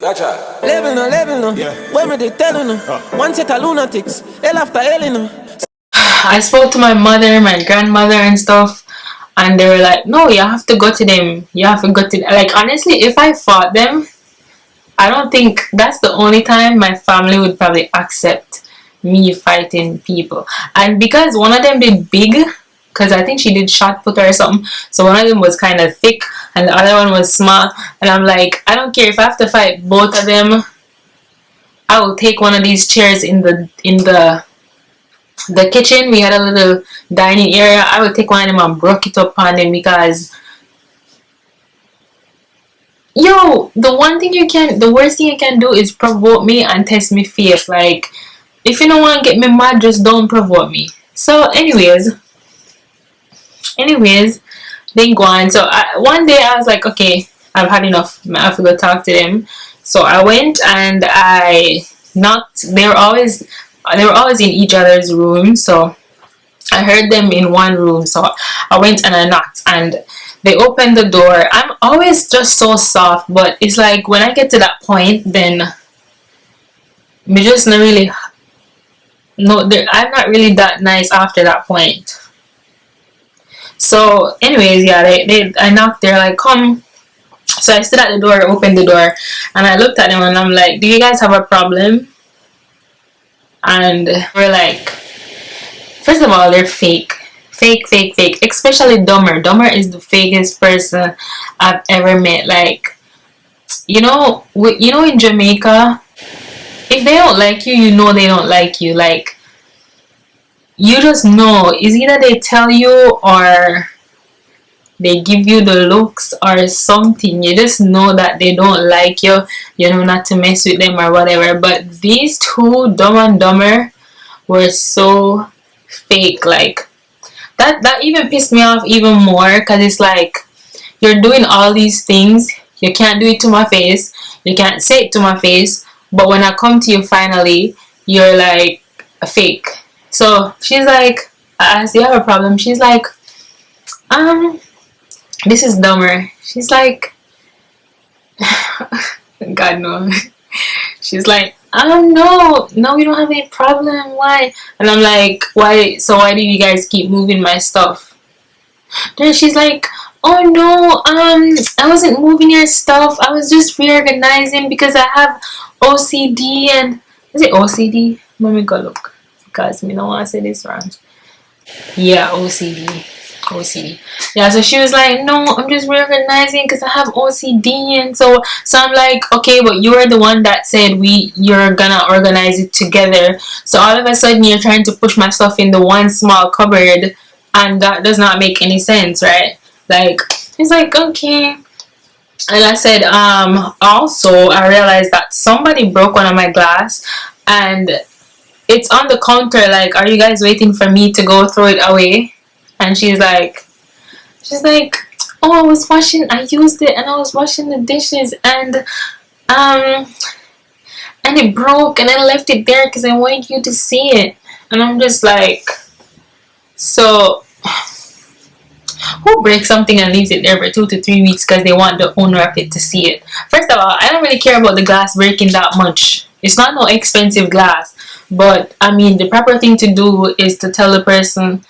Gotcha. Level no. Yeah. When me they telling no. One set of lunatics. Hell after hell, no. I spoke to my mother, my grandmother and stuff, and they were like, no, you have to go to them. You have to go to them. Like, honestly, if I fought them, I don't think that's the only time my family would probably accept me fighting people. And because one of them did big, because I think she did shot put or something, so one of them was kind of thick and the other one was small, and I'm like, I don't care if I have to fight both of them. I will take one of these chairs in the kitchen. We had a little dining area. I would take one of them and broke it up on them, because yo, the worst thing you can do is provoke me and test me face. Like, if you don't want to get me mad, just don't provoke me. So anyways, then go on. So one day I was like, okay, I've had enough. I have to go talk to them. So I went and I knocked. They were always in each other's room. So I heard them in one room. So I went and I knocked, and they opened the door. I'm always just so soft, but it's like when I get to that point, then me just not really. No, I'm not really that nice after that point. So anyways, yeah, I knocked. They're like, come. So I stood at the door, opened the door, and I looked at them and I'm like, do you guys have a problem? And we're like, first of all, they're fake. Especially Dumber. Dumber is the fakest person I've ever met. Like, you know in Jamaica, if they don't like you, you know they don't like you. Like, you just know. It's either they tell you or they give you the looks or something. You just know that they don't like you. You know not to mess with them or whatever. But these two, Dumb and Dumber, were so fake. Like, that even pissed me off even more, because it's like, you're doing all these things. You can't do it to my face. You can't say it to my face. But when I come to you finally, you're like a fake. So she's like, I asked, do you have a problem? She's like, this is Dumber. She's like, God no. She's like, no, we don't have any problem. Why? And I'm like, why? So why do you guys keep moving my stuff? Then she's like, oh no, I wasn't moving your stuff. I was just reorganizing because I have OCD. And is it OCD? Let me go look, because me don't want to say this wrong. Yeah, OCD. Yeah, so she was like, no, I'm just reorganizing because I have OCD. And so I'm like, okay, but you were the one that said you're gonna organize it together. So all of a sudden you're trying to push my stuff in the one small cupboard, and that does not make any sense, right? Like, it's like, okay. And I said, also I realized that somebody broke one of my glass, and it's on the counter. Like, are you guys waiting for me to go throw it away? And she's like, oh, I used it and I was washing the dishes, and it broke, and I left it there because I wanted you to see it. And I'm just like, so who breaks something and leaves it there for 2 to 3 weeks because they want the owner of it to see it? First of all, I don't really care about the glass breaking that much. It's not no expensive glass. But I mean, the proper thing to do is to tell the person,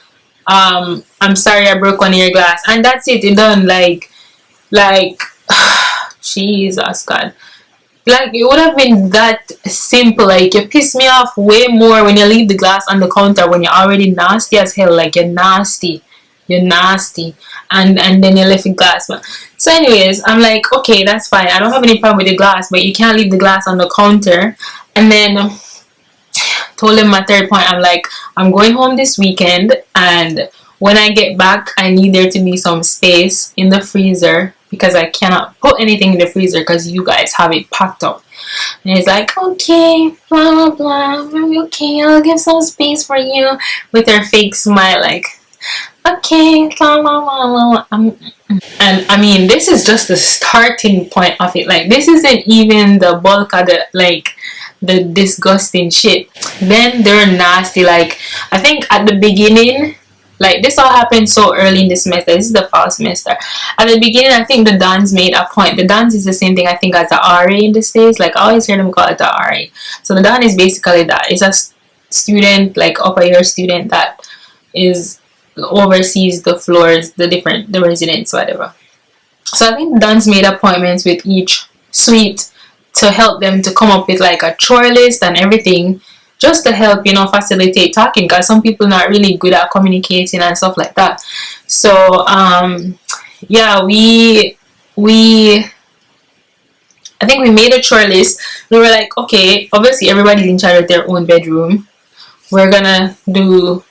I'm sorry I broke one of your glass, and that's it. It's done. Like Jesus God. Like, it would have been that simple. Like, you piss me off way more when you leave the glass on the counter when you're already nasty as hell. Like, you're nasty, and then you left the glass. But so anyways, I'm like, okay, that's fine. I don't have any problem with the glass, but you can't leave the glass on the counter. And then told him my third point. I'm like, I'm going home this weekend, and when I get back, I need there to be some space in the freezer, because I cannot put anything in the freezer because you guys have it packed up. And he's like, okay, blah blah blah, okay, I'll give some space for you, with her fake smile, like, okay, blah blah blah blah. And I mean, this is just the starting point of it. Like, this isn't even the bulk of the disgusting shit. Then they're nasty. Like, I think at the beginning Like, this all happened so early in the semester. This is the fall semester. At the beginning, I think the Dons made a point. The Dons is the same thing, I think, as the RA in the States. Like, I always hear them call it the RA. So the Don is basically that. It's a student, like upper year student, that is oversees the floors, the residents, whatever. So I think Dons made appointments with each suite to help them to come up with like a chore list and everything, just to help, facilitate talking, because some people not really good at communicating and stuff like that. So yeah, we I think we made a chore list. We were like, okay, obviously everybody's in charge of their own bedroom. We're gonna do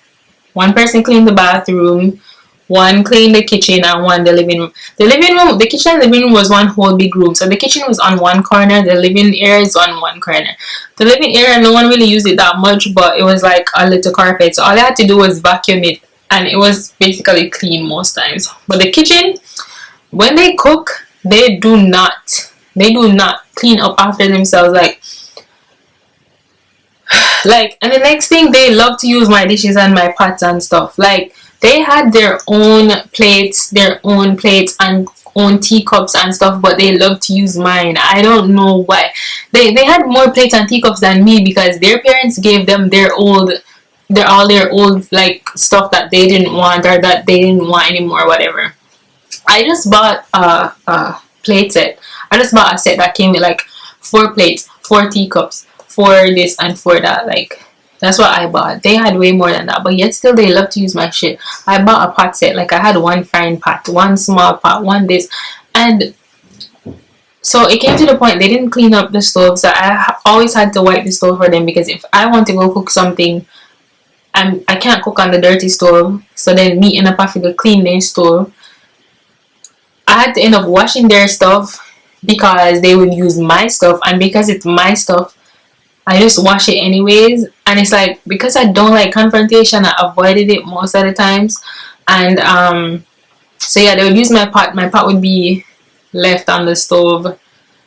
one person clean the bathroom, one clean the kitchen, and one the living room. The kitchen and the living room was one whole big room. So the kitchen was on one corner, the living area is on one corner. The living area, no one really used it that much, but it was like a little carpet. So all I had to do was vacuum it, and it was basically clean most times. But the kitchen, when they cook, they do not clean up after themselves. Like, and the next thing, they love to use my dishes and my pots and stuff. Like, they had their own plates and own teacups and stuff, but they love to use mine. I don't know why. They had more plates and teacups than me, because their parents gave them their old like stuff that they didn't want, or that they didn't want anymore, whatever. I just bought a plate set. I just bought a set that came with like 4 plates, 4 teacups, for this and for that. Like, that's what I bought. They had way more than that, but yet still they love to use my shit. I bought a pot set. Like, I had one frying pot, one small pot, one this, and so it came to the point they didn't clean up the stove. So I always had to wipe the stove for them, because if I want to go cook something, I can't cook on the dirty stove. So then me and a have to clean their stove. I had to end up washing their stuff, because they would use my stuff, and because it's my stuff, I just wash it anyways. And it's like, because I don't like confrontation, I avoided it most of the times. And so yeah, they would use my pot. My pot would be left on the stove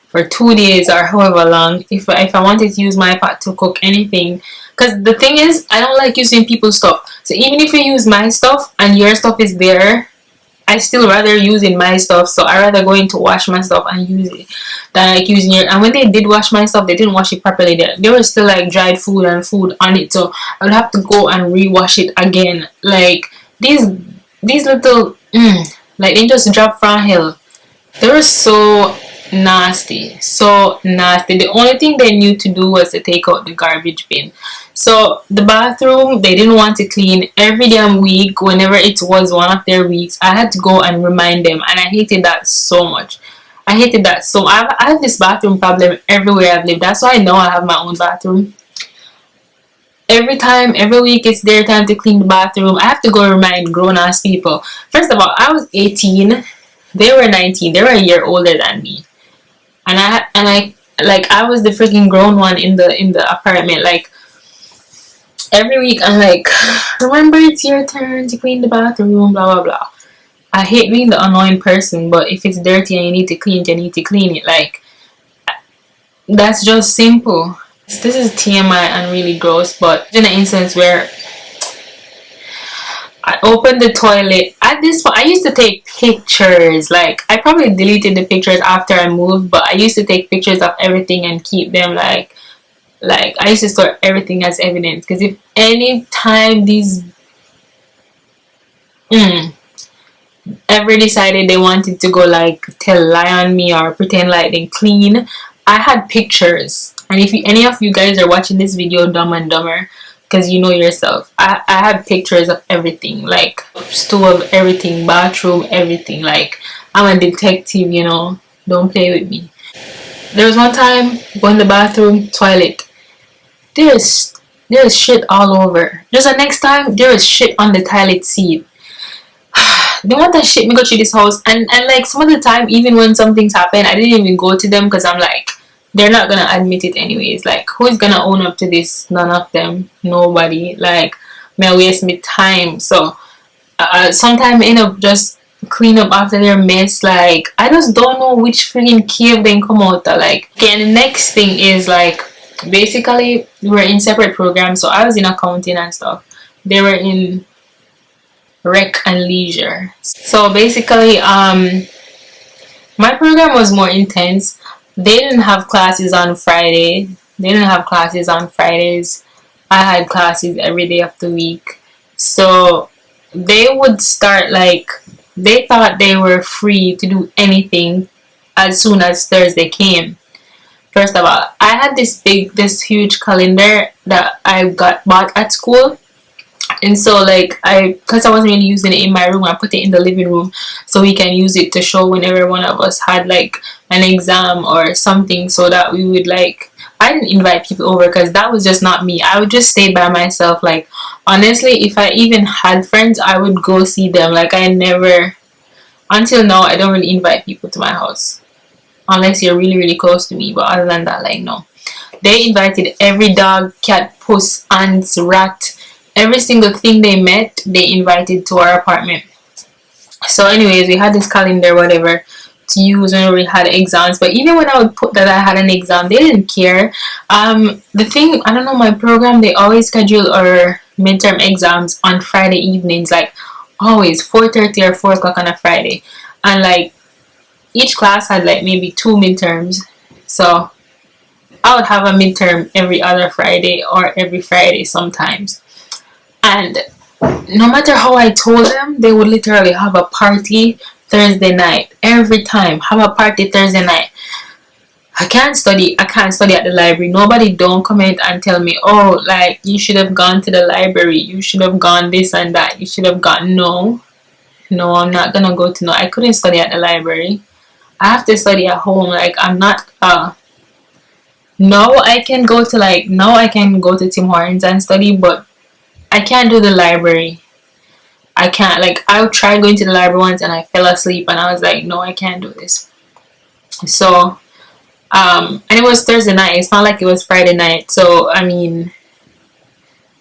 for 2 days or however long, if I wanted to use my pot to cook anything. Because the thing is, I don't like using people's stuff. So even if you use my stuff and your stuff is there, I still rather using my stuff. So I rather going to wash my stuff and use it than like using your. And when they did wash my stuff, they didn't wash it properly. There was still like dried food and food on it, so I would have to go and rewash it again. Like, these little like, they just dropped from hell. They were so nasty, so nasty. The only thing they knew to do was to take out the garbage bin. So the bathroom, they didn't want to clean every damn week. Whenever it was one of their weeks, I had to go and remind them, and I hated that so much. I hated that so. I have this bathroom problem everywhere I've lived. That's why now I have my own bathroom. Every week it's their time to clean the bathroom. I have to go remind grown-ass people. First of all, I was 18, they were 19. They were a year older than me, and I was the freaking grown one in the apartment. Like, every week I'm like, remember, it's your turn to clean the bathroom, blah blah blah. I hate being the annoying person, but if it's dirty and you need to clean it, you need to clean it. Like, that's just simple. This is TMI and really gross, but in an instance where I opened the toilet. At this point, I used to take pictures. Like, I probably deleted the pictures after I moved, but I used to take pictures of everything and keep them like I used to store everything as evidence. Because if any time these ever decided they wanted to go like tell lie on me or pretend like they clean, I had pictures. And if any of you guys are watching this video, Dumb and Dumber, because you know yourself, I had pictures of everything, like stove, everything, bathroom, everything. Like, I'm a detective, don't play with me. There was one time, go in the bathroom, toilet, there's shit all over. There's the next time, there is shit on the toilet seat. They want that shit me go through this house, and like, some of the time, even when some things happen, I didn't even go to them, because I'm like, they're not gonna admit it anyways. Like, who's gonna own up to this? None of them. Nobody. Like, may waste me time. So sometimes I end up just clean up after their mess. Like, I just don't know which freaking cave they come out of. Like, okay, and the next thing is, like, basically we were in separate programs. So I was in accounting and stuff. They were in rec and leisure. So basically, my program was more intense. They didn't have classes on Friday. They didn't have classes on Fridays. I had classes every day of the week. So they would start like, they thought they were free to do anything as soon as Thursday came. First of all, I had this huge calendar that I got bought at school. And so like because I wasn't really using it in my room, I put it in the living room so we can use it to show whenever one of us had like an exam or something, so that we would like, I didn't invite people over because that was just not me. I would just stay by myself. Like honestly, if I even had friends, I would go see them. Like I never, until now, I don't really invite people to my house unless you're really really close to me, but other than that, like no. They invited every dog, cat, puss, ants, rat, every single thing they met, they invited to our apartment. So anyways, we had this calendar, whatever, to use when we had exams. But even when I would put that I had an exam, they didn't care. The thing, I don't know, my program, they always schedule our midterm exams on Friday evenings, like always 4:30 or 4 o'clock on a Friday. And like each class had like maybe 2 midterms. So I would have a midterm every other Friday or every Friday sometimes. And no matter how I told them, they would literally have a party Thursday night. Every time, have a party Thursday night. I can't study at the library. Nobody don't comment and tell me, oh, like, you should have gone to the library. You should have gone this and that. You should have gone, no. No, I'm not gonna go to, no. I couldn't study at the library. I have to study at home. Like, I'm not, no, I can go to Tim Hortons and study, but I can't do the library. I can't, like, I tried going to the library once and I fell asleep and I was like, no, I can't do this. So, and it was Thursday night. It's not like it was Friday night. So, I mean,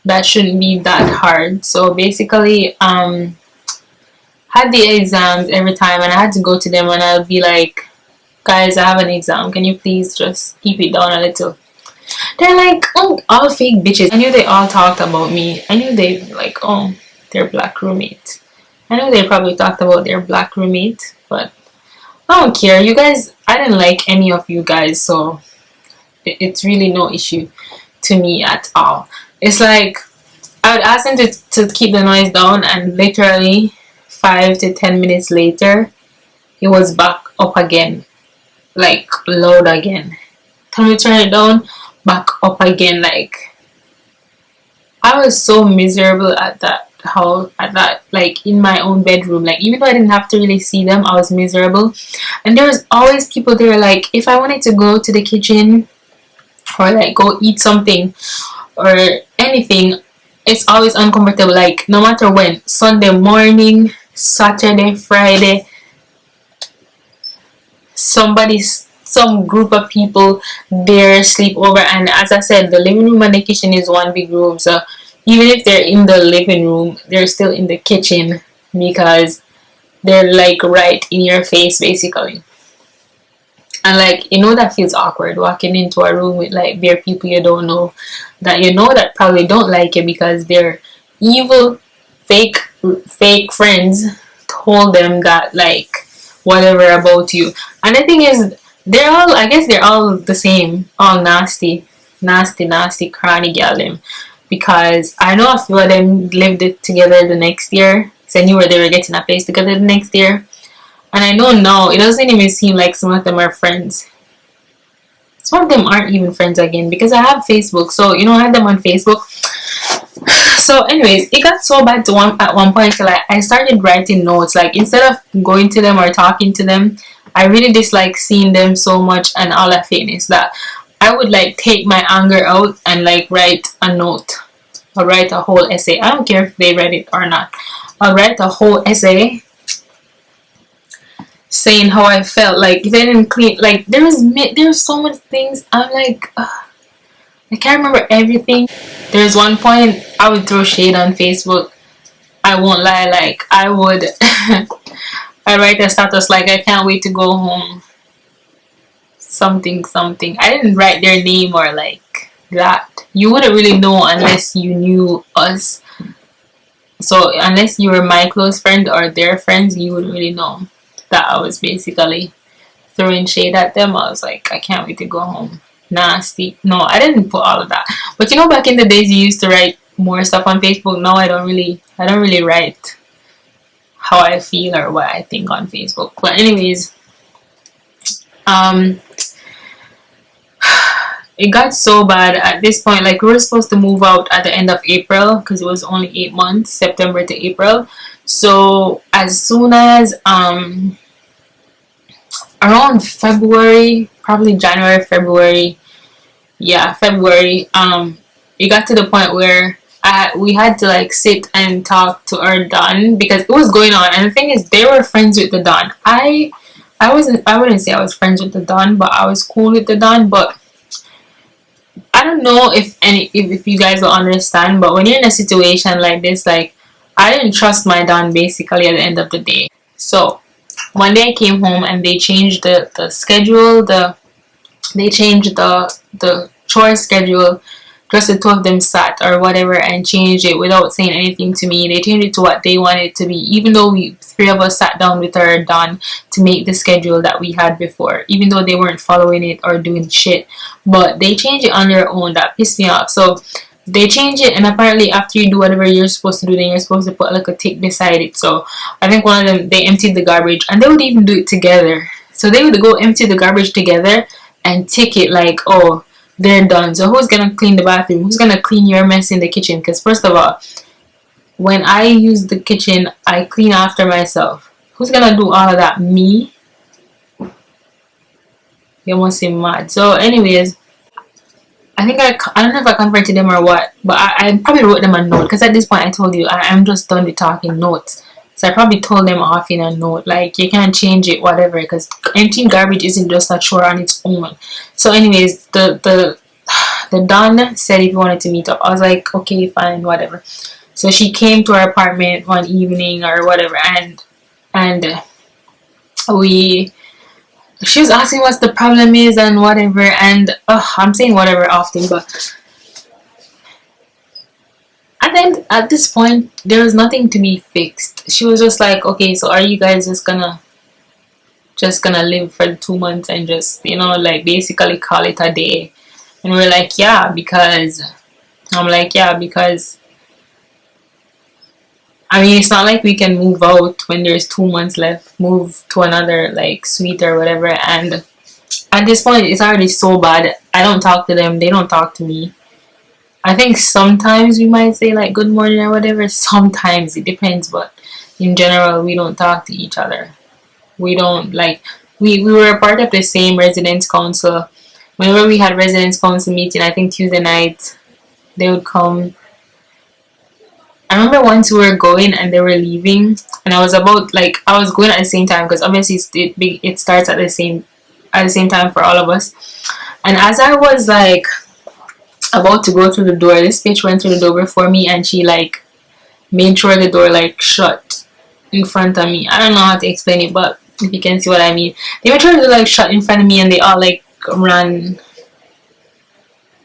that shouldn't be that hard. So, basically, had the exams every time and I had to go to them and I'll be like, guys, I have an exam. Can you please just keep it down a little? They're like, oh, all fake bitches. I knew they all talked about me. I knew they like, oh, their black roommate. I know they probably talked about their black roommate, but I don't care. You guys, I didn't like any of you guys, so it's really no issue to me at all. It's like, I would ask them to keep the noise down, and literally 5 to 10 minutes later, it was back up again, like loud again. Can we turn it down? Back up again. Like, I was so miserable at that house, like in my own bedroom. Like, even though I didn't have to really see them, I was miserable. And there was always people there. Like, if I wanted to go to the kitchen or like go eat something or anything, it's always uncomfortable. Like, no matter when, Sunday morning, Saturday, Friday, some group of people there sleep over. And as I said, the living room and the kitchen is one big room, so even if they're in the living room, they're still in the kitchen because they're like right in your face basically. And like, you know, that feels awkward walking into a room with like bare people you don't know, that you know that probably don't like you because they're evil fake friends told them that like whatever about you. And the thing is, I guess they're all the same, all nasty cranny gal them, because I know a few of them lived it together the next year, so I knew where they were getting a place together the next year. And I know now it doesn't even seem like some of them are friends. Some of them aren't even friends again, because I have Facebook, so you know, I had them on Facebook. So anyways, it got so bad at one point till I started writing notes. Like, instead of going to them or talking to them, I really dislike seeing them so much. And all I feel is that I would like take my anger out and like write a note or write a whole essay. I don't care if they read it or not. I'll write a whole essay saying how I felt. Like, if I didn't clean, like there's so much things. I'm like, I can't remember everything. There's one point I would throw shade on Facebook. I won't lie. Like, I would I write a status like, I can't wait to go home, something. I didn't write their name or like that. You wouldn't really know unless you knew us. So unless you were my close friend or their friends, you wouldn't really know that I was basically throwing shade at them. I was like, I can't wait to go home. Nasty. No, I didn't put all of that. But you know, back in the days, you used to write more stuff on Facebook. Now I don't really write how I feel or what I think on Facebook. But anyways, um, it got so bad at this point. Like, we were supposed to move out at the end of April because it was only 8 months, September to April. So as soon as around February, probably January, February, yeah, February, it got to the point where we had to like sit and talk to our Don because it was going on. And the thing is, they were friends with the Don. I wouldn't say I was friends with the Don, but I was cool with the Don. But I don't know if you guys will understand, but when you're in a situation like this, like, I didn't trust my Don basically at the end of the day. So one day I came home and they changed the schedule, they changed the chore schedule. Just the two of them sat or whatever and changed it without saying anything to me. They changed it to what they wanted it to be, even though we three of us sat down with our Don to make the schedule that we had before, even though they weren't following it or doing shit. But they changed it on their own. That pissed me off. So they changed it, and apparently after you do whatever you're supposed to do, then you're supposed to put like a tick beside it. So I think one of them, they emptied the garbage, and they would even do it together. So they would go empty the garbage together and tick it like, oh, they're done. So who's gonna clean the bathroom? Who's gonna clean your mess in the kitchen? Because first of all, when I use the kitchen, I clean after myself. Who's gonna do all of that? Me? You must seem mad. So anyways, I think I don't know if I converted them or what, but I probably wrote them a note, because at this point I told you I'm just done with talking notes. So I probably told them off in a note, like, you can't change it, whatever, because emptying garbage isn't just a chore on its own. So anyways, the Don said if you wanted to meet up. I was like, okay, fine, whatever. So she came to our apartment one evening or whatever, and she was asking what's the problem is and whatever, and I'm saying whatever often, but at this point there was nothing to be fixed. She was just like, okay, so are you guys just gonna live for 2 months and just, like, basically call it a day? And we're like, yeah, because I'm like, yeah, because I mean, it's not like we can move out when there's 2 months left, move to another like suite or whatever. And at this point it's already so bad. I don't talk to them, they don't talk to me. I think sometimes we might say like good morning or whatever. Sometimes, it depends, but in general we don't talk to each other. We don't, like, we were a part of the same residence council. Whenever we had residence council meeting, I think Tuesday night, they would come. I remember once we were going and they were leaving, and I was going at the same time, because obviously it starts at the same time for all of us. And as I was like about to go through the door, this bitch went through the door before me, and she like made sure the door like shut in front of me. I don't know how to explain it, but if you can see what I mean. They were trying to like shut in front of me, and they all like ran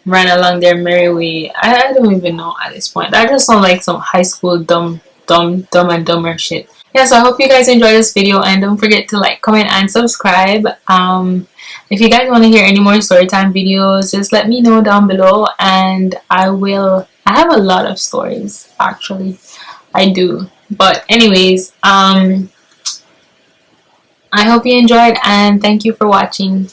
along their merry way. I don't even know at this point. That just sounds like some high school dumb and dumber shit. Yeah, so I hope you guys enjoyed this video, and don't forget to like, comment, and subscribe. If you guys want to hear any more storytime videos, just let me know down below, and I have a lot of stories, actually. I do. But anyways, I hope you enjoyed, and thank you for watching.